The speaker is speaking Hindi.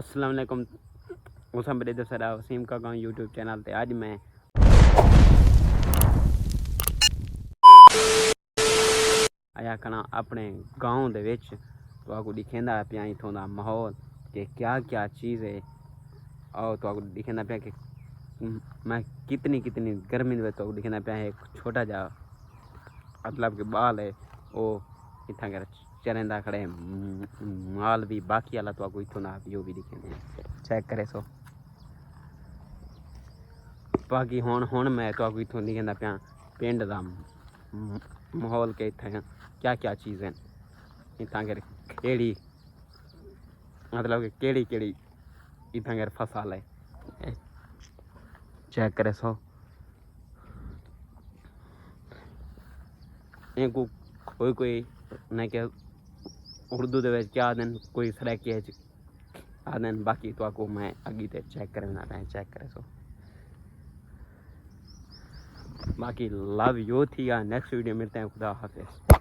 अस्सलाम वालेकुम। उसा मेरे दसरा वसीम का गाँव यूट्यूब चैनल ते अज मैं आया कना अपने गाँव दे विच तो दिखेंदा पिया इथों दा माहौल कि क्या क्या चीज़ है और तो दिखेंदा पिया कि मैं कितनी कितनी गर्मी में तो दिखेंदा पिया एक छोटा जा मतलब कि बाल है वो इतना कर चरेंदा खड़े माल भी बाकी वाला तो इथों ना भी दिखेंदे चेक करे सो बाकी हुण मैं तो इथों दिखेंदा पिया पिंड दा माहौल के इतना क्या क्या चीज़ हैं इतना कर केड़ी मतलब कि केड़ी केड़ी इतना कर फसल है चेक करे सो इनको कोई ने के उर्दू दे क्या आदन कोई सराकी आदन बाकी तो आपको मैं आगे ते चेक करना है चेक करे सो बाकी लव यू थी या नेक्स्ट वीडियो मिलते हैं खुदा हाफिज़।